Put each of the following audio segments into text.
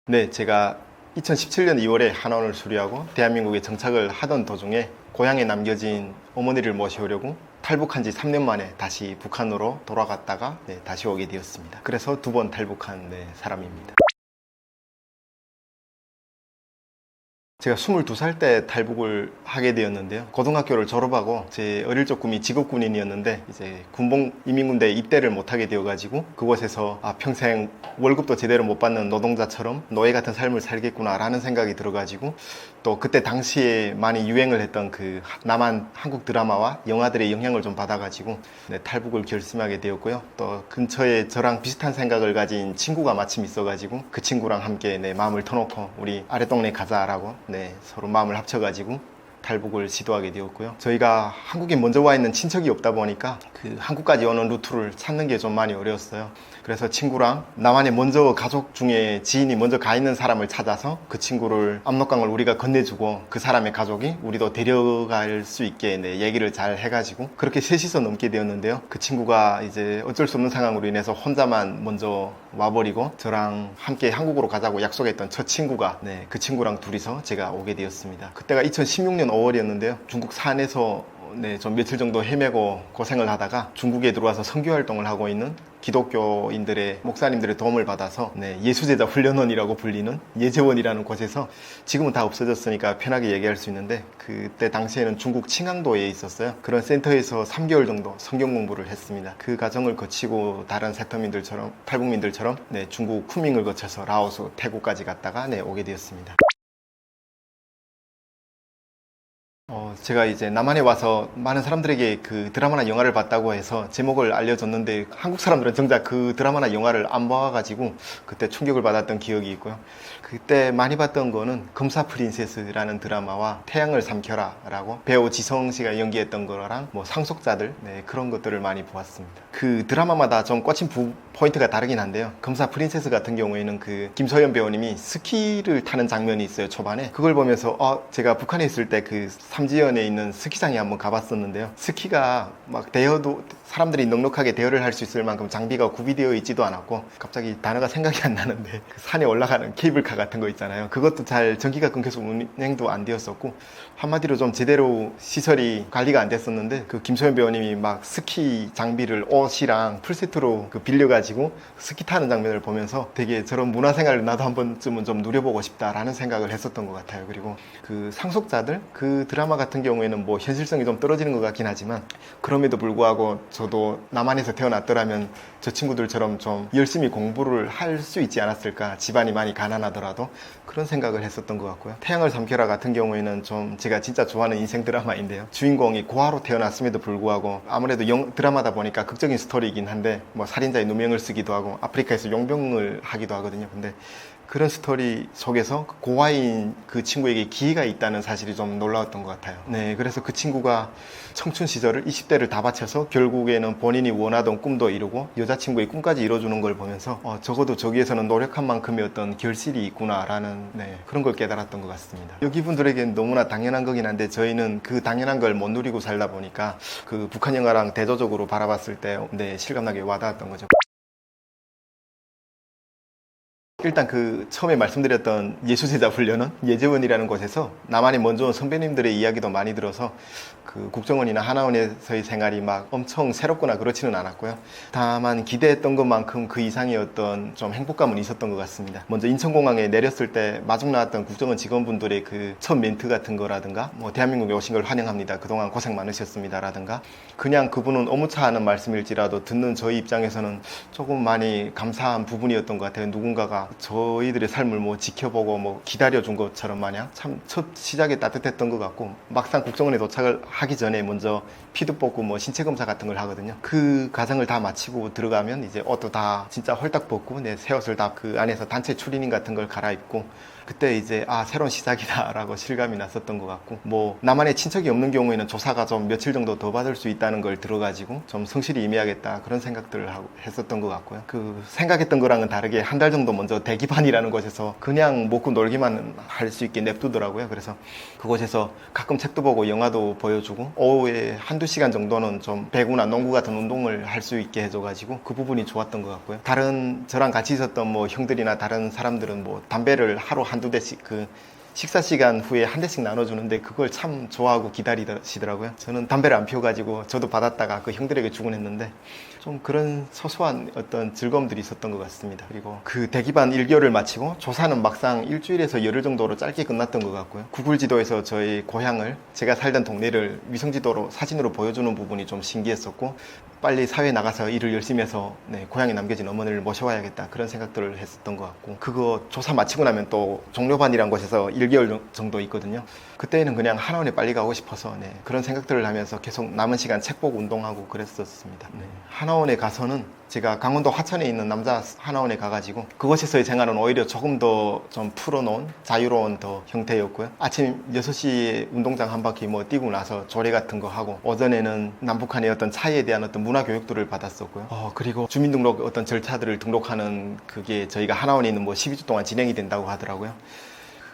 네, 제가 2017년 2월에 한원을 수료하고 대한민국에 정착을 하던 도중에 고향에 남겨진 어머니를 모셔오려고 탈북한 지 3년 만에 다시 북한으로 돌아갔다가 다시 오게 되었습니다. 그래서 2번 탈북한 사람입니다. 제가 22살 때 탈북을 하게 되었는데요. 고등학교를 졸업하고 제 어릴 적 꿈이 직업군인이었는데 이제 군복 이민군대에 입대를 못하게 되어가지고 그곳에서 평생 월급도 제대로 못 받는 노동자처럼 노예 같은 삶을 살겠구나 라는 생각이 들어가지고 또 그때 당시에 많이 유행을 했던 그 남한 한국 드라마와 영화들의 영향을 좀 받아가지고 탈북을 결심하게 되었고요. 또 근처에 저랑 비슷한 생각을 가진 친구가 마침 있어가지고 그 친구랑 함께 마음을 터놓고 우리 아랫동네 가자라고 서로 마음을 합쳐가지고 탈북을 시도하게 되었고요. 저희가 한국에 먼저 와 있는 친척이 없다 보니까 그 한국까지 오는 루트를 찾는 게 좀 많이 어려웠어요. 그래서 친구랑 남한에 먼저 가족 중에 지인이 먼저 가 있는 사람을 찾아서 그 친구를 압록강을 우리가 건네주고 그 사람의 가족이 우리도 데려갈 수 있게 얘기를 잘 해가지고 그렇게 셋이서 넘게 되었는데요. 그 친구가 이제 어쩔 수 없는 상황으로 인해서 혼자만 먼저 와버리고 저랑 함께 한국으로 가자고 약속했던 저 친구가 그 친구랑 둘이서 제가 오게 되었습니다. 그때가 2016년 5월이었는데요. 중국 산에서 좀 며칠 정도 헤매고 고생을 하다가 중국에 들어와서 선교 활동을 하고 있는 기독교인들의 목사님들의 도움을 받아서 예수제자 훈련원이라고 불리는 예제원이라는 곳에서 지금은 다 없어졌으니까 편하게 얘기할 수 있는데 그때 당시에는 중국 칭항도에 있었어요. 그런 센터에서 3개월 정도 성경 공부를 했습니다. 그 과정을 거치고 다른 세터민들처럼 탈북민들처럼 중국 쿠밍을 거쳐서 라오스, 태국까지 갔다가 오게 되었습니다. 제가 이제 남한에 와서 많은 사람들에게 그 드라마나 영화를 봤다고 해서 제목을 알려줬는데 한국 사람들은 정작 그 드라마나 영화를 안 봐가지고 그때 충격을 받았던 기억이 있고요. 그때 많이 봤던 거는 검사 프린세스라는 드라마와 태양을 삼켜라 라고 배우 지성 씨가 연기했던 거랑 뭐 상속자들 그런 것들을 많이 보았습니다. 그 드라마마다 좀 꽂힌 포인트가 다르긴 한데요. 검사 프린세스 같은 경우에는 그 김소연 배우님이 스키를 타는 장면이 있어요, 초반에. 그걸 보면서 제가 북한에 있을 때 그 삼지연에 있는 스키장에 한번 가봤었는데요. 스키가 막 사람들이 넉넉하게 대여를 할 수 있을 만큼 장비가 구비되어 있지도 않았고 갑자기 단어가 생각이 안 나는데 그 산에 올라가는 케이블카 같은 거 있잖아요. 그것도 잘 전기가 끊겨서 운행도 안 되었었고 한마디로 좀 제대로 시설이 관리가 안 됐었는데 그 김소연 배우님이 막 스키 장비를 옷이랑 풀세트로 빌려가지고 스키 타는 장면을 보면서 되게 저런 문화생활을 나도 한 번쯤은 좀 누려보고 싶다라는 생각을 했었던 것 같아요. 그리고 그 상속자들 그 드라마 같은 경우에는 뭐 현실성이 좀 떨어지는 것 같긴 하지만 그럼에도 불구하고 저도 남한에서 태어났더라면 저 친구들처럼 좀 열심히 공부를 할 수 있지 않았을까. 집안이 많이 가난하더라도 그런 생각을 했었던 것 같고요. 태양을 삼켜라 같은 경우에는 좀 제가 진짜 좋아하는 인생 드라마인데요. 주인공이 고아로 태어났음에도 불구하고 아무래도 드라마다 보니까 극적인 스토리이긴 한데 뭐 살인자의 누명을 쓰기도 하고 아프리카에서 용병을 하기도 하거든요. 근데 그런 스토리 속에서 고아인 그 친구에게 기회가 있다는 사실이 좀 놀라웠던 것 같아요. 그래서 그 친구가 청춘 시절을 20대를 다 바쳐서 결국에는 본인이 원하던 꿈도 이루고 여자친구의 꿈까지 이뤄주는 걸 보면서 적어도 저기에서는 노력한 만큼의 어떤 결실이 있구나라는 그런 걸 깨달았던 것 같습니다. 여기 분들에겐 너무나 당연한 거긴 한데 저희는 그 당연한 걸 못 누리고 살다 보니까 그 북한 영화랑 대조적으로 바라봤을 때 실감나게 와닿았던 거죠. 일단 그 처음에 말씀드렸던 예수제자 훈련원 예제원이라는 곳에서 남한에 먼저 온 선배님들의 이야기도 많이 들어서 그 국정원이나 하나원에서의 생활이 막 엄청 새롭거나 그렇지는 않았고요. 다만 기대했던 것만큼 그 이상의 어떤 좀 행복감은 있었던 것 같습니다. 먼저 인천공항에 내렸을 때 마중 나왔던 국정원 직원분들의 그 첫 멘트 같은 거라든가 뭐 대한민국에 오신 걸 환영합니다. 그동안 고생 많으셨습니다. 라든가 그냥 그분은 어무차 하는 말씀일지라도 듣는 저희 입장에서는 조금 많이 감사한 부분이었던 것 같아요. 누군가가 저희들의 삶을 뭐 지켜보고 뭐 기다려준 것처럼 마냥 참 첫 시작에 따뜻했던 것 같고 막상 국정원에 도착을 하기 전에 먼저 피도 뽑고 뭐 신체 검사 같은 걸 하거든요. 그 과정을 다 마치고 들어가면 이제 옷도 다 진짜 홀딱 벗고 새 옷을 다 그 안에서 단체 추리닝 같은 걸 갈아입고 그때 이제 새로운 시작이다 라고 실감이 났었던 것 같고 뭐 남한에 친척이 없는 경우에는 조사가 좀 며칠 정도 더 받을 수 있다는 걸 들어가지고 좀 성실히 임해야겠다 그런 생각들을 했었던 것 같고요. 그 생각했던 거랑은 다르게 한 달 정도 먼저 대기반이라는 곳에서 그냥 먹고 놀기만 할 수 있게 냅두더라고요. 그래서 그곳에서 가끔 책도 보고 영화도 보여주고 오후에 한두 시간 정도는 좀 배구나 농구 같은 운동을 할 수 있게 해줘가지고 그 부분이 좋았던 것 같고요. 다른 저랑 같이 있었던 뭐 형들이나 다른 사람들은 뭐 담배를 하루 한두 대씩 식사 시간 후에 한 대씩 나눠주는데 그걸 참 좋아하고 기다리시더라고요. 저는 담배를 안 피워가지고 저도 받았다가 그 형들에게 주곤 했는데 좀 그런 소소한 어떤 즐거움들이 있었던 것 같습니다. 그리고 그 대기반 1개월을 마치고 조사는 막상 일주일에서 열흘 정도로 짧게 끝났던 것 같고요. 구글 지도에서 저희 고향을, 제가 살던 동네를 위성지도로 사진으로 보여주는 부분이 좀 신기했었고, 빨리 사회에 나가서 일을 열심히 해서 고향에 남겨진 어머니를 모셔와야겠다, 그런 생각들을 했었던 것 같고, 그거 조사 마치고 나면 또 종료반이란 곳에서 1개월 정도 있거든요. 그때는 그냥 하나원에 빨리 가고 싶어서 그런 생각들을 하면서 계속 남은 시간 책 보고 운동하고 그랬었습니다. 하나원에 가서는 제가 강원도 화천에 있는 남자 하나원에 가가지고 그곳에서의 생활은 오히려 조금 더 좀 풀어놓은 자유로운 더 형태였고요. 아침 6시에 운동장 한 바퀴 뛰고 나서 조례 같은 거 하고, 오전에는 남북한의 어떤 차이에 대한 어떤 문화 교육들을 받았었고요. 그리고 주민등록 어떤 절차들을 등록하는 그게 저희가 하나원에 있는 12주 동안 진행이 된다고 하더라고요.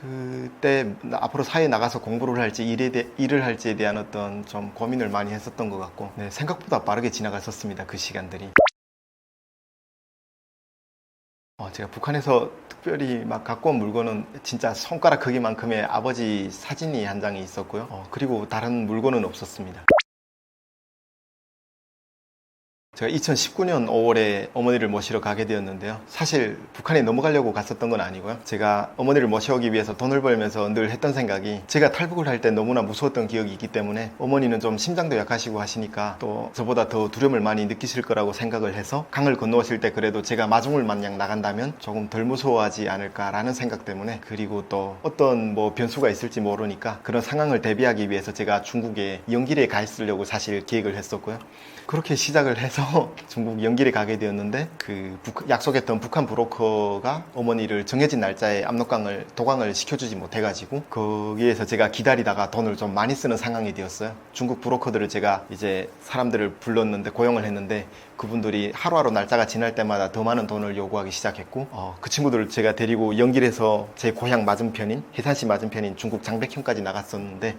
그때 앞으로 사회에 나가서 공부를 할지 일을 할지에 대한 어떤 좀 고민을 많이 했었던 것 같고, 생각보다 빠르게 지나갔었습니다, 그 시간들이. 제가 북한에서 특별히 막 갖고 온 물건은 진짜 손가락 크기만큼의 아버지 사진이 한 장이 있었고요. 그리고 다른 물건은 없었습니다. 제가 2019년 5월에 어머니를 모시러 가게 되었는데요. 사실 북한에 넘어가려고 갔었던 건 아니고요. 제가 어머니를 모셔오기 위해서 돈을 벌면서 늘 했던 생각이, 제가 탈북을 할 때 너무나 무서웠던 기억이 있기 때문에 어머니는 좀 심장도 약하시고 하시니까 또 저보다 더 두려움을 많이 느끼실 거라고 생각을 해서, 강을 건너오실 때 그래도 제가 마중을 마냥 나간다면 조금 덜 무서워하지 않을까라는 생각 때문에, 그리고 또 어떤 변수가 있을지 모르니까 그런 상황을 대비하기 위해서 제가 중국에 연길에 가 있으려고 사실 계획을 했었고요. 그렇게 시작을 해서 중국 연길에 가게 되었는데, 약속했던 북한 브로커가 어머니를 정해진 날짜에 압록강을 도강을 시켜주지 못해가지고 거기에서 제가 기다리다가 돈을 좀 많이 쓰는 상황이 되었어요. 중국 브로커들을 제가 이제 사람들을 불렀는데, 고용을 했는데, 그분들이 하루하루 날짜가 지날 때마다 더 많은 돈을 요구하기 시작했고, 그 친구들을 제가 데리고 연길에서 제 고향 맞은편인, 해산시 맞은편인 중국 장백현까지 나갔었는데,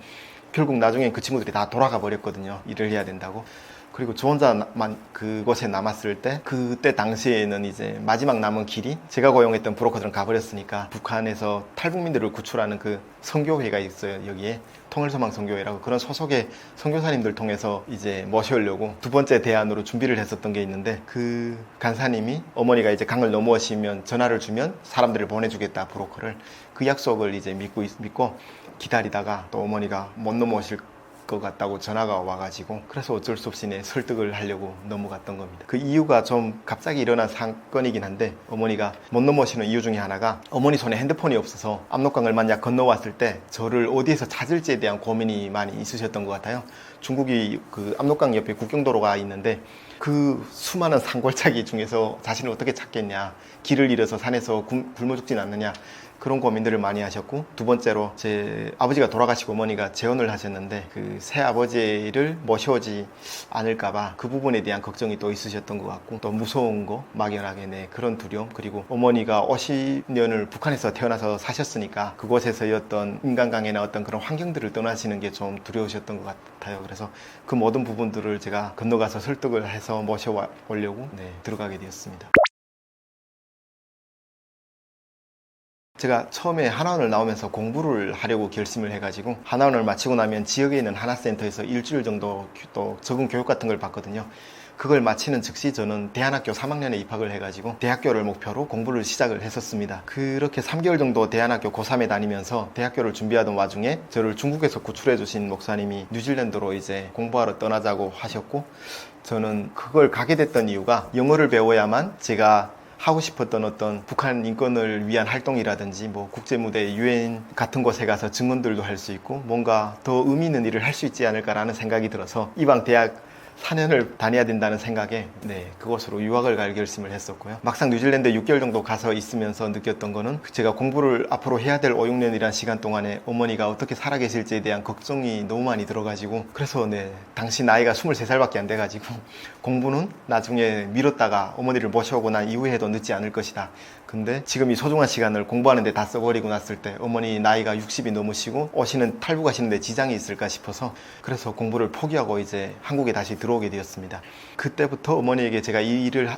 결국 나중에 그 친구들이 다 돌아가 버렸거든요, 일을 해야 된다고. 그리고 저 혼자만 그곳에 남았을 때, 그때 당시에는 이제 마지막 남은 길이, 제가 고용했던 브로커들은 가버렸으니까 북한에서 탈북민들을 구출하는 그 선교회가 있어요. 여기에 통일소망 선교회라고, 그런 소속의 선교사님들 통해서 이제 모셔오려고 두 번째 대안으로 준비를 했었던 게 있는데, 그 간사님이 어머니가 이제 강을 넘어오시면 전화를 주면 사람들을 보내주겠다, 브로커를. 그 약속을 이제 믿고 기다리다가 또 어머니가 못 넘어오실 것 같다고 전화가 와가지고, 그래서 어쩔 수 없이 설득을 하려고 넘어갔던 겁니다. 그 이유가 좀 갑자기 일어난 사건이긴 한데, 어머니가 못 넘어오시는 이유 중에 하나가, 어머니 손에 핸드폰이 없어서 압록강을 만약 건너왔을 때 저를 어디에서 찾을지에 대한 고민이 많이 있으셨던 것 같아요. 중국이 그 압록강 옆에 국경도로가 있는데, 그 수많은 산골짜기 중에서 자신을 어떻게 찾겠냐, 길을 잃어서 산에서 굶어 죽진 않느냐, 그런 고민들을 많이 하셨고, 두 번째로 제 아버지가 돌아가시고 어머니가 재혼을 하셨는데, 그 새아버지를 모셔오지 않을까봐 그 부분에 대한 걱정이 또 있으셨던 것 같고, 또 무서운 거, 막연하게 그런 두려움, 그리고 어머니가 50년을 북한에서 태어나서 사셨으니까 그곳에서의 어떤 인간관계나 어떤 그런 환경들을 떠나시는 게 좀 두려우셨던 것 같아요. 그래서 그 모든 부분들을 제가 건너가서 설득을 해서 모셔오려고 들어가게 되었습니다. 제가 처음에 하나원을 나오면서 공부를 하려고 결심을 해가지고, 하나원을 마치고 나면 지역에 있는 하나센터에서 일주일 정도 또 적응 교육 같은 걸 받거든요. 그걸 마치는 즉시 저는 대안학교 3학년에 입학을 해가지고 대학교를 목표로 공부를 시작을 했었습니다. 그렇게 3개월 정도 대안학교 고3에 다니면서 대학교를 준비하던 와중에 저를 중국에서 구출해 주신 목사님이 뉴질랜드로 이제 공부하러 떠나자고 하셨고, 저는 그걸 가게 됐던 이유가, 영어를 배워야만 제가 하고 싶었던 어떤 북한 인권을 위한 활동이라든지 국제무대, 유엔 같은 곳에 가서 증언들도 할 수 있고 뭔가 더 의미 있는 일을 할 수 있지 않을까라는 생각이 들어서 이방 대학 4년을 다녀야 된다는 생각에 그곳으로 유학을 갈 결심을 했었고요. 막상 뉴질랜드에 6개월 정도 가서 있으면서 느꼈던 거는 제가 공부를 앞으로 해야 될 5, 6년이라는 시간 동안에 어머니가 어떻게 살아계실지에 대한 걱정이 너무 많이 들어가지고, 그래서 당시 나이가 23살밖에 안 돼가지고 공부는 나중에 미뤘다가 어머니를 모셔오고 난 이후에 해도 늦지 않을 것이다. 근데 지금 이 소중한 시간을 공부하는 데 다 써버리고 났을 때 어머니 나이가 60이 넘으시고 탈북하시는데 지장이 있을까 싶어서, 그래서 공부를 포기하고 이제 한국에 다시 들어오게 되었습니다. 그때부터 어머니에게 제가 이 일을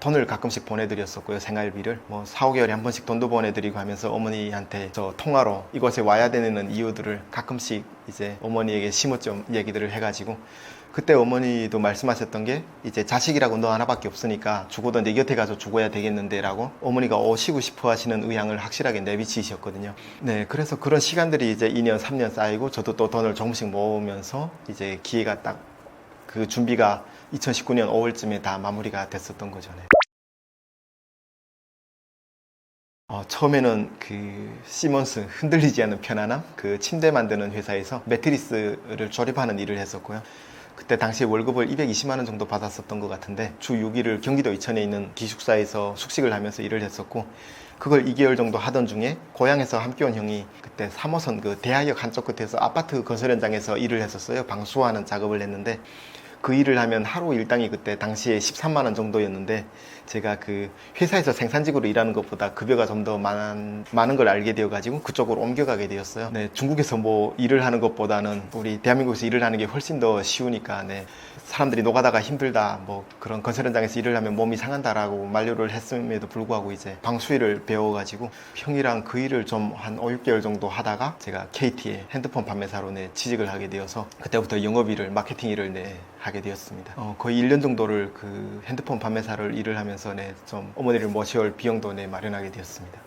돈을 가끔씩 보내드렸었고요. 생활비를 4, 5개월에 한 번씩 돈도 보내드리고 하면서 어머니한테 저 통화로 이곳에 와야 되는 이유들을 가끔씩 이제 어머니에게 심어점 얘기들을 해가지고, 그때 어머니도 말씀하셨던 게 이제 자식이라고 너 하나밖에 없으니까 죽어도 내 곁에 가서 죽어야 되겠는데 라고 어머니가 오시고 싶어 하시는 의향을 확실하게 내비치셨거든요. 그래서 그런 시간들이 이제 2년 3년 쌓이고 저도 또 돈을 조금씩 모으면서 이제 기회가 딱 그 준비가 2019년 5월쯤에 다 마무리가 됐었던 거죠. 처음에는 그 시몬스 흔들리지 않는 편안함, 그 침대 만드는 회사에서 매트리스를 조립하는 일을 했었고요. 그때 당시에 월급을 220만 원 정도 받았었던 것 같은데 주 6일을 경기도 이천에 있는 기숙사에서 숙식을 하면서 일을 했었고, 그걸 2개월 정도 하던 중에 고향에서 함께 온 형이 그때 3호선 그 대하역 한쪽 끝에서 아파트 건설 현장에서 일을 했었어요. 방수하는 작업을 했는데 그 일을 하면 하루 일당이 그때 당시에 13만 원 정도였는데, 제가 그 회사에서 생산직으로 일하는 것보다 급여가 좀 더 많은 걸 알게 되어가지고 그쪽으로 옮겨가게 되었어요. 중국에서 뭐 일을 하는 것보다는 우리 대한민국에서 일을 하는 게 훨씬 더 쉬우니까 사람들이 노가다가 힘들다, 뭐 그런 건설 현장에서 일을 하면 몸이 상한다라고 만류를 했음에도 불구하고 이제 방수일을 배워가지고 형이랑 그 일을 좀 한 5, 6개월 정도 하다가 제가 KT에 핸드폰 판매사로 취직을 하게 되어서 그때부터 영업일을, 마케팅 일을 하게 되었습니다. 거의 1년 정도를 그 핸드폰 판매사를 일을 하면서 좀 어머니를 모셔올 비용도 마련하게 되었습니다.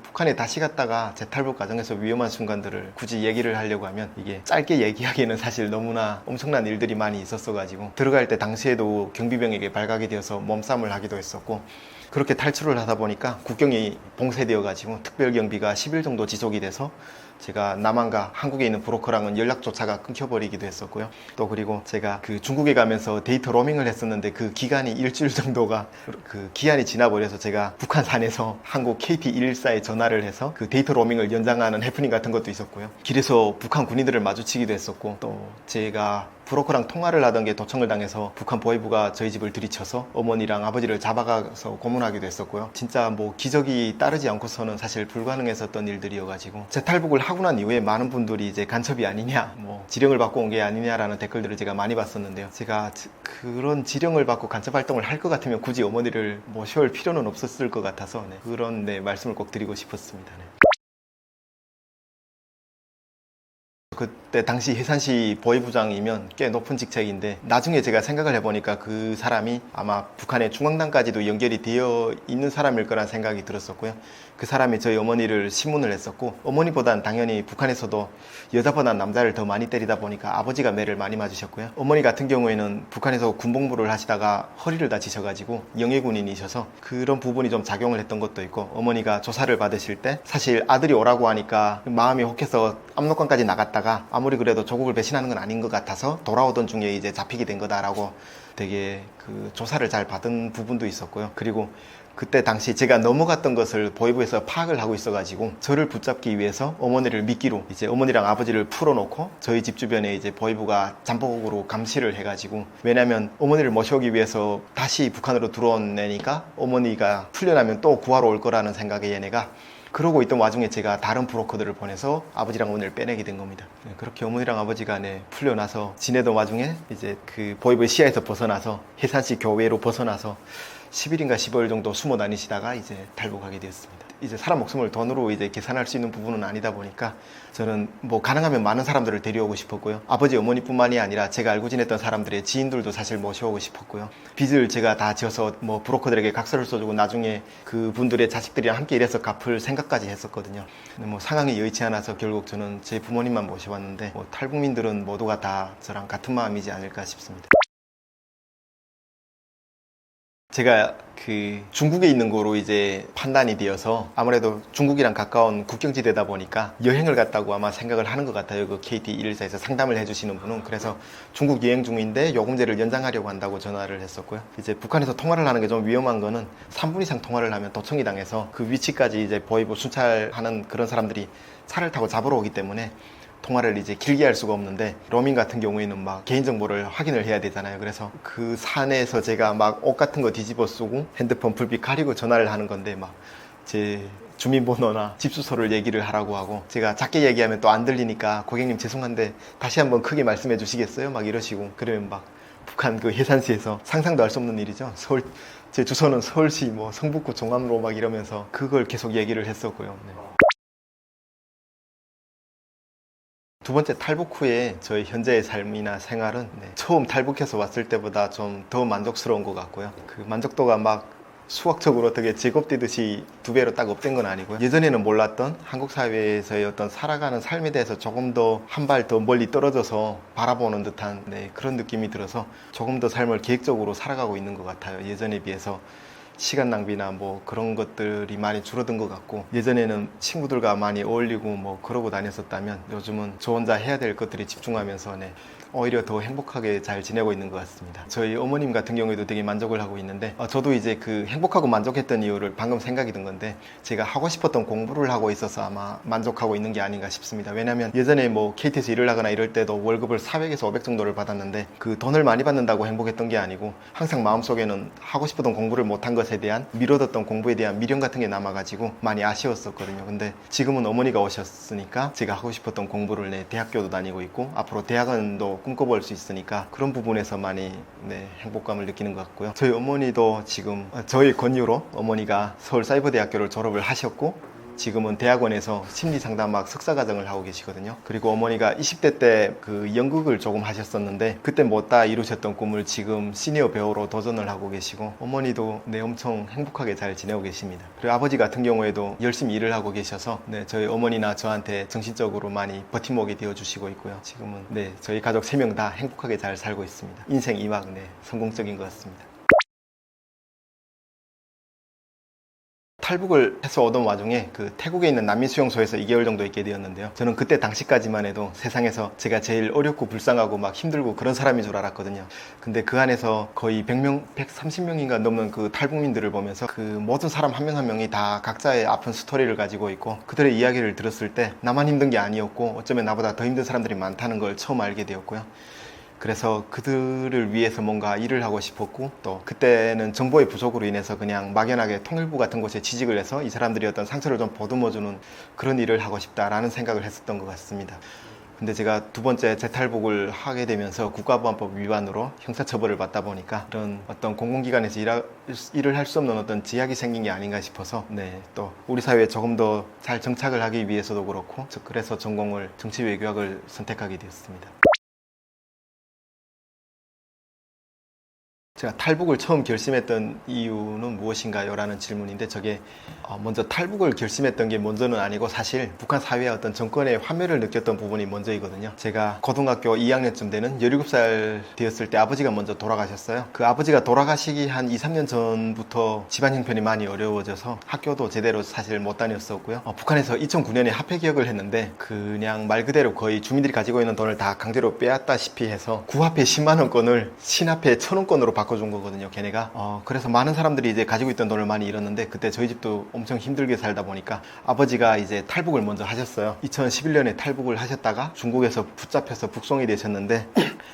북한에 다시 갔다가 재탈북 과정에서 위험한 순간들을 굳이 얘기를 하려고 하면 이게 짧게 얘기하기에는 사실 너무나 엄청난 일들이 많이 있었어가지고, 들어갈 때 당시에도 경비병에게 발각이 되어서 몸싸움을 하기도 했었고, 그렇게 탈출을 하다 보니까 국경이 봉쇄되어가지고 특별경비가 10일 정도 지속이 돼서 제가 남한과 한국에 있는 브로커랑은 연락조차가 끊겨버리기도 했었고요. 또 그리고 제가 그 중국에 가면서 데이터 로밍을 했었는데 그 기간이 일주일 정도가 그 기한이 지나버려서 제가 북한산에서 한국 KT114에 전화를 해서 그 데이터 로밍을 연장하는 해프닝 같은 것도 있었고요. 길에서 북한 군인들을 마주치기도 했었고, 또 제가 브로커랑 통화를 하던 게 도청을 당해서 북한 보위부가 저희 집을 들이쳐서 어머니랑 아버지를 잡아가서 고문하기도 했었고요. 진짜 뭐 기적이 따르지 않고서는 사실 불가능했었던 일들이어가지고, 재탈북을 하고 난 이후에 많은 분들이 이제 간첩이 아니냐, 뭐 지령을 받고 온 게 아니냐라는 댓글들을 제가 많이 봤었는데요. 제가 그런 지령을 받고 간첩 활동을 할 것 같으면 굳이 어머니를 모셔올 필요는 없었을 것 같아서 그런 말씀을 꼭 드리고 싶었습니다. 그때 당시 해산시 보위부장이면 꽤 높은 직책인데, 나중에 제가 생각을 해보니까 그 사람이 아마 북한의 중앙당까지도 연결이 되어 있는 사람일 거란 생각이 들었었고요. 그 사람이 저희 어머니를 신문을 했었고, 어머니보단 당연히 북한에서도 여자보다 남자를 더 많이 때리다 보니까 아버지가 매를 많이 맞으셨고요. 어머니 같은 경우에는 북한에서 군복무를 하시다가 허리를 다치셔가지고 영예군인이셔서 그런 부분이 좀 작용을 했던 것도 있고, 어머니가 조사를 받으실 때 사실 아들이 오라고 하니까 마음이 혹해서 압록강까지 나갔다가 아무리 그래도 조국을 배신하는 건 아닌 것 같아서 돌아오던 중에 이제 잡히게 된 거다라고 되게 그 조사를 잘 받은 부분도 있었고요. 그리고 그때 당시 제가 넘어갔던 것을 보위부에서 파악을 하고 있어가지고 저를 붙잡기 위해서 어머니를 미끼로 이제 어머니랑 아버지를 풀어놓고 저희 집 주변에 이제 보위부가 잠복으로 감시를 해가지고, 왜냐면 어머니를 모셔오기 위해서 다시 북한으로 들어온 애니까 어머니가 풀려나면 또 구하러 올 거라는 생각에 얘네가, 그러고 있던 와중에 제가 다른 브로커들을 보내서 아버지랑 어머니를 빼내게 된 겁니다. 그렇게 어머니랑 아버지가 풀려나서 지내던 와중에 이제 그 보위부의 시야에서 벗어나서 해산시 교외로 벗어나서 10일인가 15일 정도 숨어 다니시다가 이제 탈북하게 되었습니다. 이제 사람 목숨을 돈으로 이제 계산할 수 있는 부분은 아니다 보니까 저는 뭐 가능하면 많은 사람들을 데려오고 싶었고요. 아버지 어머니뿐만이 아니라 제가 알고 지냈던 사람들의 지인들도 사실 모셔오고 싶었고요. 빚을 제가 다 지어서 뭐 브로커들에게 각서를 써주고 나중에 그 분들의 자식들이랑 함께 일해서 갚을 생각까지 했었거든요. 근데 뭐 상황이 여의치 않아서 결국 저는 제 부모님만 모셔왔는데, 뭐 탈북민들은 모두가 다 저랑 같은 마음이지 않을까 싶습니다. 제가 그 중국에 있는 거로 이제 판단이 되어서 아무래도 중국이랑 가까운 국경지대다 보니까 여행을 갔다고 아마 생각을 하는 것 같아요. 그 KT114에서 상담을 해주시는 분은. 그래서 중국 여행 중인데 요금제를 연장하려고 한다고 전화를 했었고요. 이제 북한에서 통화를 하는 게 좀 위험한 거는 3분 이상 통화를 하면 도청이 당해서 그 위치까지 이제 보이부 순찰하는 그런 사람들이 차를 타고 잡으러 오기 때문에 통화를 이제 길게 할 수가 없는데, 로밍 같은 경우에는 막 개인정보를 확인을 해야 되잖아요. 그래서 그 산에서 제가 막 옷 같은 거 뒤집어 쓰고 핸드폰 불빛 가리고 전화를 하는 건데, 막 제 주민번호나 집 주소를 얘기를 하라고 하고, 제가 작게 얘기하면 또 안 들리니까 고객님 죄송한데 다시 한번 크게 말씀해 주시겠어요? 막 이러시고, 그러면 막 북한 그 해산시에서 상상도 할 수 없는 일이죠. 서울, 제 주소는 서울시 뭐 성북구 종암로 막 이러면서 그걸 계속 얘기를 했었고요. 네. 두 번째, 탈북 후에 저희 현재의 삶이나 생활은 처음 탈북해서 왔을 때보다 좀 더 만족스러운 것 같고요. 그 만족도가 막 수학적으로 어떻게 제곱되듯이 두 배로 딱 업된 건 아니고요. 예전에는 몰랐던 한국 사회에서의 어떤 살아가는 삶에 대해서 조금 더 한 발 더 멀리 떨어져서 바라보는 듯한 그런 느낌이 들어서 조금 더 삶을 계획적으로 살아가고 있는 것 같아요. 예전에 비해서 시간 낭비나 뭐 그런 것들이 많이 줄어든 것 같고, 예전에는 친구들과 많이 어울리고 뭐 그러고 다녔었다면 요즘은 저 혼자 해야 될 것들에 집중하면서 오히려 더 행복하게 잘 지내고 있는 것 같습니다. 저희 어머님 같은 경우에도 되게 만족을 하고 있는데, 저도 이제 그 행복하고 만족했던 이유를 방금 생각이 든 건데, 제가 하고 싶었던 공부를 하고 있어서 아마 만족하고 있는 게 아닌가 싶습니다. 왜냐면 예전에 뭐 KT에서 일을 하거나 이럴 때도 월급을 400에서 500 정도를 받았는데, 그 돈을 많이 받는다고 행복했던 게 아니고 항상 마음속에는 하고 싶었던 공부를 못한 것에 대한, 미뤄뒀던 공부에 대한 미련 같은 게 남아가지고 많이 아쉬웠었거든요. 근데 지금은 어머니가 오셨으니까 제가 하고 싶었던 공부를 대학교도 다니고 있고 앞으로 대학원도 꿈꿔볼 수 있으니까 그런 부분에서 많이 행복감을 느끼는 것 같고요. 저희 어머니도 지금 저희 권유로 어머니가 서울사이버대학교를 졸업을 하셨고 지금은 대학원에서 심리상담학 석사과정을 하고 계시거든요. 그리고 어머니가 20대 때 그 연극을 조금 하셨었는데 그때 못다 이루셨던 꿈을 지금 시니어 배우로 도전을 하고 계시고, 어머니도 엄청 행복하게 잘 지내고 계십니다. 그리고 아버지 같은 경우에도 열심히 일을 하고 계셔서 저희 어머니나 저한테 정신적으로 많이 버팀목이 되어주시고 있고요. 지금은 저희 가족 3명 다 행복하게 잘 살고 있습니다. 인생 2막 성공적인 것 같습니다. 탈북을 해서 오던 와중에 그 태국에 있는 난민 수용소에서 2개월 정도 있게 되었는데요. 저는 그때 당시까지만 해도 세상에서 제가 제일 어렵고 불쌍하고 막 힘들고 그런 사람인 줄 알았거든요. 근데 그 안에서 거의 100명, 130명인가 넘는 그 탈북민들을 보면서 그 모든 사람 한 명 한 명이 다 각자의 아픈 스토리를 가지고 있고, 그들의 이야기를 들었을 때 나만 힘든 게 아니었고 어쩌면 나보다 더 힘든 사람들이 많다는 걸 처음 알게 되었고요. 그래서 그들을 위해서 뭔가 일을 하고 싶었고, 또 그때는 정보의 부족으로 인해서 그냥 막연하게 통일부 같은 곳에 취직을 해서 이 사람들이 어떤 상처를 좀 보듬어주는 그런 일을 하고 싶다라는 생각을 했었던 것 같습니다. 근데 제가 두 번째 재탈북을 하게 되면서 국가보안법 위반으로 형사처벌을 받다 보니까 이런 어떤 공공기관에서 일을 할 수 없는 어떤 제약이 생긴 게 아닌가 싶어서 또 우리 사회에 조금 더 잘 정착을 하기 위해서도 그렇고, 그래서 전공을 정치외교학을 선택하게 되었습니다. 제가 탈북을 처음 결심했던 이유는 무엇인가요? 라는 질문인데, 저게 먼저 탈북을 결심했던 게 먼저는 아니고 사실 북한 사회의 어떤 정권의 환멸을 느꼈던 부분이 먼저이거든요. 제가 고등학교 2학년쯤 되는 17살 되었을 때 아버지가 먼저 돌아가셨어요. 그 아버지가 돌아가시기 한 2, 3년 전부터 집안 형편이 많이 어려워져서 학교도 제대로 사실 못 다녔었고요. 북한에서 2009년에 화폐 개혁을 했는데 그냥 말 그대로 거의 주민들이 가지고 있는 돈을 다 강제로 빼앗다시피 해서 구화폐 10만원권을 신화폐 1000원권으로 바꿔준 거거든요, 걔네가. 그래서 많은 사람들이 이제 가지고 있던 돈을 많이 잃었는데, 그때 저희 집도 엄청 힘들게 살다 보니까 아버지가 이제 탈북을 먼저 하셨어요. 2011년에 탈북을 하셨다가 중국에서 붙잡혀서 북송이 되셨는데,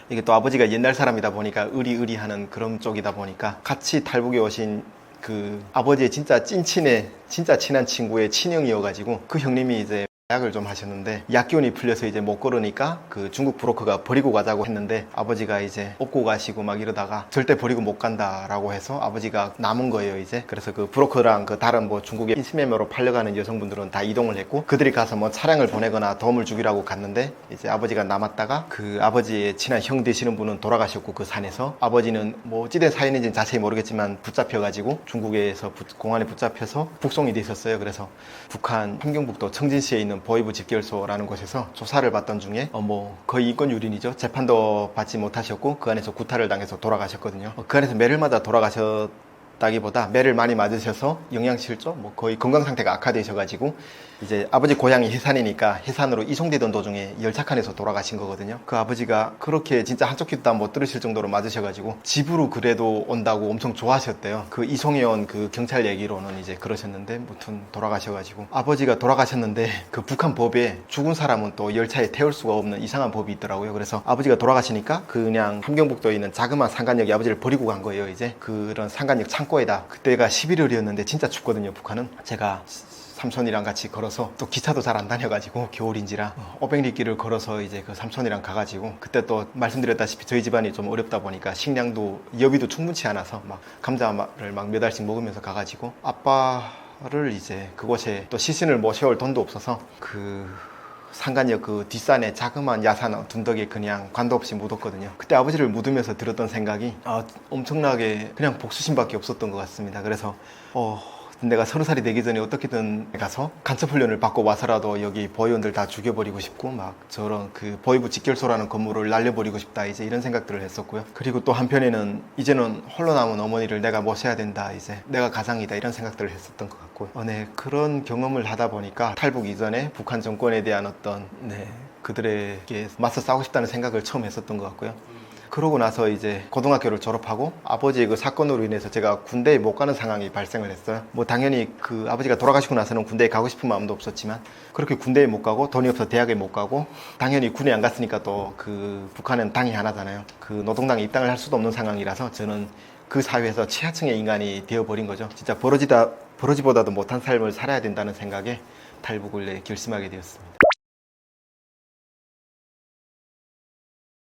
이게 또 아버지가 옛날 사람이다 보니까 의리의리하는 그런 쪽이다 보니까 같이 탈북에 오신 그 아버지의 진짜 찐친의 진짜 친한 친구의 친형이어가지고 그 형님이 이제 약을 좀 하셨는데 약 기운이 풀려서 이제 못 걸으니까 그 중국 브로커가 버리고 가자고 했는데 아버지가 이제 업고 가시고 막 이러다가 절대 버리고 못 간다라고 해서 아버지가 남은 거예요 이제. 그래서 그 브로커랑 그 다른 뭐 중국의 인신매매로 팔려가는 여성분들은 다 이동을 했고, 그들이 가서 뭐 차량을 보내거나 도움을 주기라고 갔는데 이제 아버지가 남았다가 그 아버지의 친한 형 되시는 분은 돌아가셨고, 그 산에서 아버지는 뭐 어찌된 사연인지는 자세히 모르겠지만 붙잡혀가지고 중국에서 공안에 붙잡혀서 북송이 돼 있었어요. 그래서 북한 함경북도 청진시에 있는 보위부 집결소라는 곳에서 조사를 받던 중에 뭐 거의 인권유린이죠. 재판도 받지 못하셨고 그 안에서 구타를 당해서 돌아가셨거든요. 그 안에서 매를 맞아 돌아가셨던 다기보다 매를 많이 맞으셔서 영양실조, 뭐 거의 건강 상태가 악화되셔가지고 이제 아버지 고향이 해산이니까 해산으로 이송되던 도중에 열차칸에서 돌아가신 거거든요. 그 아버지가 그렇게 진짜 한쪽 귀도 못 들으실 정도로 맞으셔가지고 집으로 그래도 온다고 엄청 좋아하셨대요. 그 이송해 온 그 경찰 얘기로는 이제 그러셨는데 무튼 돌아가셔가지고 아버지가 돌아가셨는데 그 북한 법에 죽은 사람은 또 열차에 태울 수가 없는 이상한 법이 있더라고요. 그래서 아버지가 돌아가시니까 그냥 함경북도에 있는 자그마한 상간역에 아버지를 버리고 간 거예요. 이제 그런 상간역 창고에다. 그때가 11월이었는데 진짜 춥거든요. 북한은. 제가 삼촌이랑 같이 걸어서 또 기차도 잘 안 다녀가지고 겨울인지라 500리 길을 걸어서 이제 그 삼촌이랑 가가지고 그때 또 말씀드렸다시피 저희 집안이 좀 어렵다 보니까 식량도 여비도 충분치 않아서 막 감자를 막 몇 알씩 먹으면서 가가지고 아빠를 이제 그곳에 또 시신을 모셔올 돈도 없어서 그 상간역 그 뒷산에 자그마한 야산 둔덕에 그냥 관도 없이 묻었거든요. 그때 아버지를 묻으면서 들었던 생각이 엄청나게 그냥 복수심밖에 없었던 것 같습니다. 그래서 내가 30살이 되기 전에 어떻게든 가서 간첩훈련을 받고 와서라도 여기 보위원들 다 죽여버리고 싶고 막 저런 그 보위부 직결소라는 건물을 날려버리고 싶다 이제 이런 생각들을 했었고요. 그리고 또 한편에는 이제는 홀로 남은 어머니를 내가 모셔야 된다 이제 내가 가장이다 이런 생각들을 했었던 것 같고요. 네, 그런 경험을 하다 보니까 탈북 이전에 북한 정권에 대한 어떤 그들에게 맞서 싸우고 싶다는 생각을 처음 했었던 것 같고요. 그러고 나서 이제 고등학교를 졸업하고 아버지의 그 사건으로 인해서 제가 군대에 못 가는 상황이 발생을 했어요. 뭐 당연히 그 아버지가 돌아가시고 나서는 군대에 가고 싶은 마음도 없었지만 그렇게 군대에 못 가고 돈이 없어서 대학에 못 가고 당연히 군에 안 갔으니까 또 그 북한은 당이 하나잖아요. 그 노동당에 입당을 할 수도 없는 상황이라서 저는 그 사회에서 최하층의 인간이 되어버린 거죠. 진짜 버러지보다도 못한 삶을 살아야 된다는 생각에 탈북을 결심하게 되었습니다.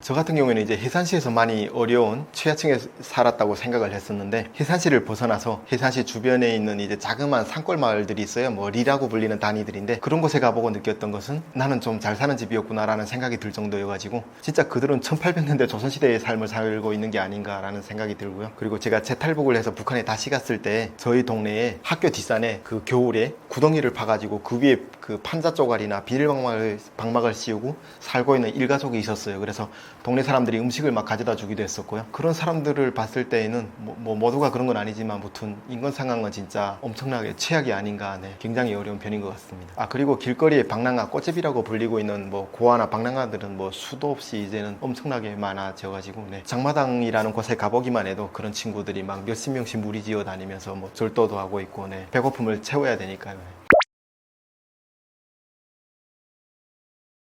저 같은 경우에는 이제 해산시에서 많이 어려운 최하층에 살았다고 생각을 했었는데 해산시를 벗어나서 해산시 주변에 있는 이제 자그마한 산골 마을들이 있어요. 뭐 리라고 불리는 단위들인데 그런 곳에 가보고 느꼈던 것은 나는 좀 잘 사는 집이었구나라는 생각이 들 정도여가지고 진짜 그들은 1800년대 조선시대의 삶을 살고 있는 게 아닌가라는 생각이 들고요. 그리고 제가 재탈북을 해서 북한에 다시 갔을 때 저희 동네에 학교 뒷산에 그 겨울에 구덩이를 파가지고 그 위에 그 판자 쪼가리나 비닐방막을 씌우고 살고 있는 일가족이 있었어요. 그래서 동네 사람들이 음식을 막 가져다 주기도 했었고요. 그런 사람들을 봤을 때에는 뭐 모두가 그런 건 아니지만 무튼 인권 상황은 진짜 엄청나게 최악이 아닌가 굉장히 어려운 편인 것 같습니다. 그리고 길거리에 방랑아, 꽃집이라고 불리고 있는 뭐 고아나 방랑아들은 뭐 수도 없이 이제는 엄청나게 많아져가지고 장마당이라는 곳에 가보기만 해도 그런 친구들이 막 몇십 명씩 무리지어 다니면서 뭐 절도도 하고 있고 배고픔을 채워야 되니까요.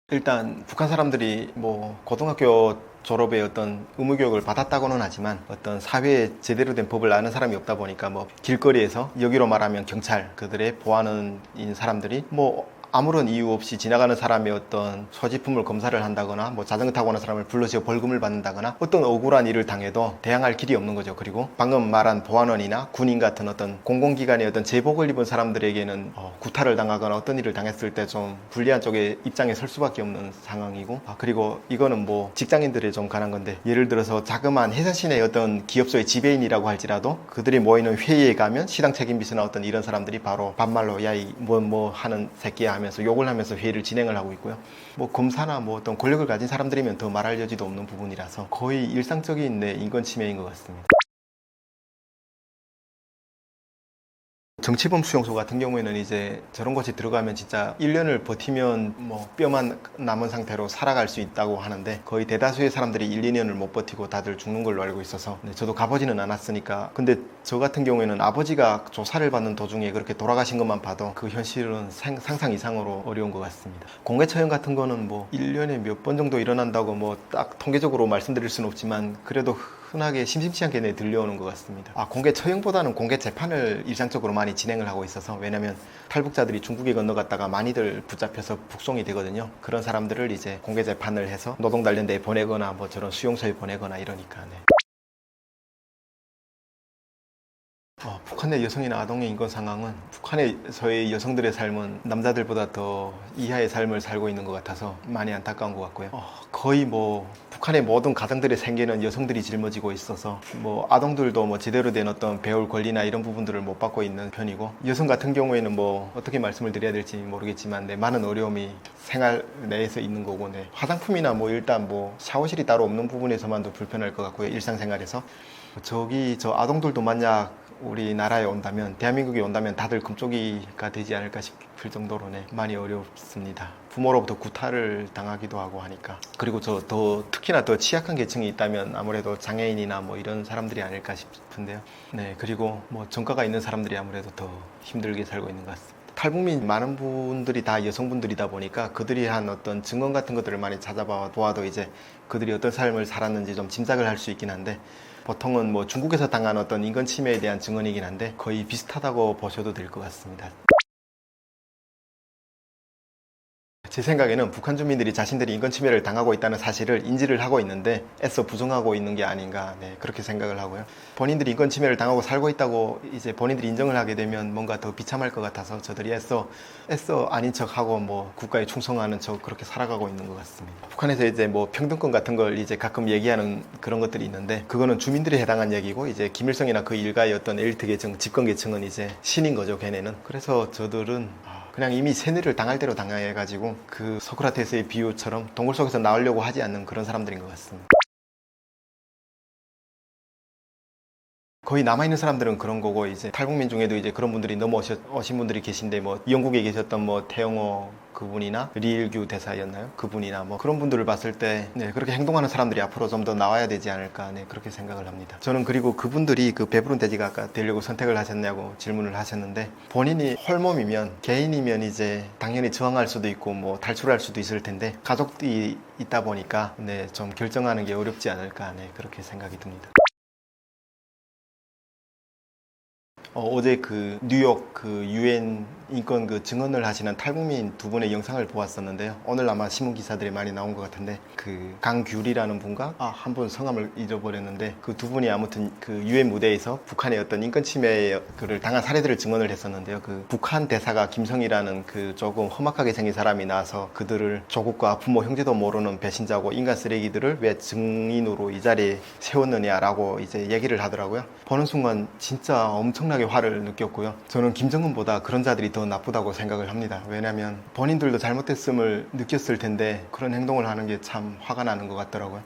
일단 북한 사람들이 뭐 고등학교 졸업에 어떤 의무교육을 받았다고는 하지만 어떤 사회에 제대로 된 법을 아는 사람이 없다 보니까 뭐 길거리에서 여기로 말하면 경찰 그들의 보안원인 사람들이 뭐 아무런 이유 없이 지나가는 사람의 어떤 소지품을 검사를 한다거나 뭐 자전거 타고 오는 사람을 불러서 벌금을 받는다거나 어떤 억울한 일을 당해도 대항할 길이 없는 거죠. 그리고 방금 말한 보안원이나 군인 같은 어떤 공공기관의 어떤 제복을 입은 사람들에게는 구타를 당하거나 어떤 일을 당했을 때 좀 불리한 쪽에 입장에 설 수밖에 없는 상황이고 그리고 이거는 뭐 직장인들에 좀 관한 건데 예를 들어서 자그마한 해산시 내 어떤 기업소의 지배인이라고 할지라도 그들이 모이는 회의에 가면 시당 책임비서나 어떤 이런 사람들이 바로 반말로 야이 뭐 하는 새끼야 하면서 욕을 하면서 회의를 진행을 하고 있고요. 뭐 검사나 뭐 어떤 권력을 가진 사람들이면 더 말할 여지도 없는 부분이라서 거의 일상적인 인권 침해인 것 같습니다. 정치범 수용소 같은 경우에는 이제 저런 곳에 들어가면 진짜 1년을 버티면 뭐 뼈만 남은 상태로 살아갈 수 있다고 하는데 거의 대다수의 사람들이 1, 2년을 못 버티고 다들 죽는 걸로 알고 있어서 저도 가보지는 않았으니까 근데 저 같은 경우에는 아버지가 조사를 받는 도중에 그렇게 돌아가신 것만 봐도 그 현실은 상상 이상으로 어려운 것 같습니다. 공개 처형 같은 거는 뭐 1년에 몇 번 정도 일어난다고 뭐 딱 통계적으로 말씀드릴 수는 없지만 그래도 흔하게 심심치 않게 들려오는 것 같습니다. 공개 처형보다는 공개 재판을 일상적으로 많이 진행을 하고 있어서 왜냐면 탈북자들이 중국에 건너갔다가 많이들 붙잡혀서 북송이 되거든요. 그런 사람들을 이제 공개 재판을 해서 노동단련대에 보내거나 뭐 저런 수용소에 보내거나 이러니까 북한 내 여성이나 아동의 인권 상황은 북한에서의 여성들의 삶은 남자들보다 더 이하의 삶을 살고 있는 것 같아서 많이 안타까운 것 같고요. 거의 뭐 북한의 모든 가정들의 생계는 여성들이 짊어지고 있어서 뭐 아동들도 뭐 제대로 된 어떤 배울 권리나 이런 부분들을 못 받고 있는 편이고 여성 같은 경우에는 뭐 어떻게 말씀을 드려야 될지 모르겠지만 많은 어려움이 생활 내에서 있는 거고 화장품이나 뭐 일단 뭐 샤워실이 따로 없는 부분에서만도 불편할 것 같고요. 일상생활에서 저 아동들도 만약 우리나라에 온다면, 대한민국에 온다면 다들 금쪽이가 되지 않을까 싶을 정도로 많이 어렵습니다. 부모로부터 구타를 당하기도 하고 하니까. 그리고 특히나 더 취약한 계층이 있다면 아무래도 장애인이나 뭐 이런 사람들이 아닐까 싶은데요. 네, 그리고 뭐 전과가 있는 사람들이 아무래도 더 힘들게 살고 있는 것 같습니다. 탈북민 많은 분들이 다 여성분들이다 보니까 그들이 한 어떤 증언 같은 것들을 많이 찾아보아도 이제 그들이 어떤 삶을 살았는지 좀 짐작을 할 수 있긴 한데, 보통은 뭐 중국에서 당한 어떤 인권 침해에 대한 증언이긴 한데 거의 비슷하다고 보셔도 될 것 같습니다. 제 생각에는 북한 주민들이 자신들이 인권 침해를 당하고 있다는 사실을 인지를 하고 있는데 애써 부정하고 있는 게 아닌가, 그렇게 생각을 하고요. 본인들이 인권 침해를 당하고 살고 있다고 이제 본인들이 인정을 하게 되면 뭔가 더 비참할 것 같아서 저들이 애써 아닌 척하고 뭐 국가에 충성하는 척 그렇게 살아가고 있는 것 같습니다. 북한에서 이제 뭐 평등권 같은 걸 이제 가끔 얘기하는 그런 것들이 있는데, 그거는 주민들이 해당한 얘기고, 이제 김일성이나 그 일가의 어떤 엘리트 계층, 집권 계층은 이제 신인 거죠, 걔네는. 그래서 저들은 그냥 이미 세뇌를 당할 대로 당해가지고 그 소크라테스의 비유처럼 동굴 속에서 나오려고 하지 않는 그런 사람들인 것 같습니다. 거의 남아있는 사람들은 그런 거고, 이제 탈북민 중에도 이제 그런 분들이 넘어오신 분들이 계신데, 뭐 영국에 계셨던 뭐 태영호 그분이나 리일규 대사였나요? 그분이나 뭐 그런 분들을 봤을 때 그렇게 행동하는 사람들이 앞으로 좀 더 나와야 되지 않을까, 그렇게 생각을 합니다. 저는 그리고 그분들이 그 배부른 돼지가 아까 되려고 선택을 하셨냐고 질문을 하셨는데, 본인이 홀몸이면, 개인이면 이제 당연히 저항할 수도 있고 뭐 탈출할 수도 있을 텐데, 가족들이 있다 보니까 좀 결정하는 게 어렵지 않을까, 그렇게 생각이 듭니다. 어제 그 뉴욕 그 유엔 인권 그 증언을 하시는 탈북민 두 분의 영상을 보았었는데요. 오늘 아마 신문 기사들이 많이 나온 것 같은데, 그 강규리라는 분과 한 분 성함을 잊어버렸는데, 그 두 분이 아무튼 그 유엔 무대에서 북한의 어떤 인권 침해를 당한 사례들을 증언을 했었는데요. 그 북한 대사가 김성이라는 그 조금 험악하게 생긴 사람이 나와서 그들을 조국과 부모 형제도 모르는 배신자고 인간 쓰레기들을 왜 증인으로 이 자리에 세웠느냐라고 이제 얘기를 하더라고요. 보는 순간 진짜 엄청나게 화를 느꼈고요. 저는 김정은보다 그런 자들이 더 나쁘다고 생각을 합니다. 왜냐하면 본인들도 잘못했음을 느꼈을 텐데 그런 행동을 하는 게 참 화가 나는 것 같더라고요.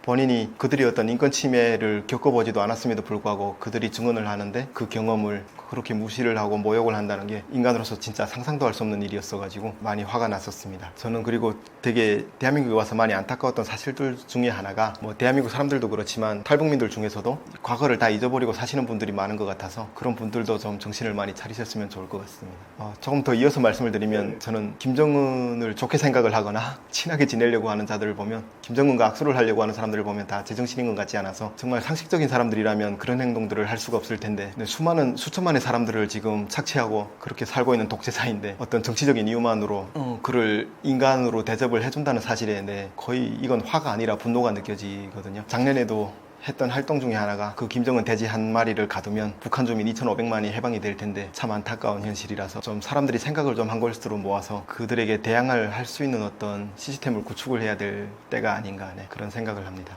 본인이 그들이 어떤 인권 침해를 겪어보지도 않았음에도 불구하고 그들이 증언을 하는데 그 경험을 그렇게 무시를 하고 모욕을 한다는 게 인간으로서 진짜 상상도 할 수 없는 일이었어가지고 많이 화가 났었습니다. 저는 그리고 되게 대한민국에 와서 많이 안타까웠던 사실들 중에 하나가, 뭐 대한민국 사람들도 그렇지만 탈북민들 중에서도 과거를 다 잊어버리고 사시는 분들이 많은 것 같아서 그런 분들도 좀 정신을 많이 차리셨으면 좋을 것 같습니다. 조금 더 이어서 말씀을 드리면, 저는 김정은을 좋게 생각을 하거나 친하게 지내려고 하는 자들을 보면, 김정은과 악수를 하려고 하는 사람들을 보면 다 제정신인 것 같지 않아서, 정말 상식적인 사람들이라면 그런 행동들을 할 수가 없을 텐데 수천만의 사람들을 지금 착취하고 그렇게 살고 있는 독재자인데 어떤 정치적인 이유만으로 그를 인간으로 대접을 해준다는 사실에 거의 이건 화가 아니라 분노가 느껴지거든요. 작년에도 했던 활동 중에 하나가 그 김정은 돼지 한 마리를 가두면 북한 주민 2,500만이 해방이 될 텐데, 참 안타까운 현실이라서 좀 사람들이 생각을 좀 한 걸수로 모아서 그들에게 대항을 할 수 있는 어떤 시스템을 구축을 해야 될 때가 아닌가, 그런 생각을 합니다.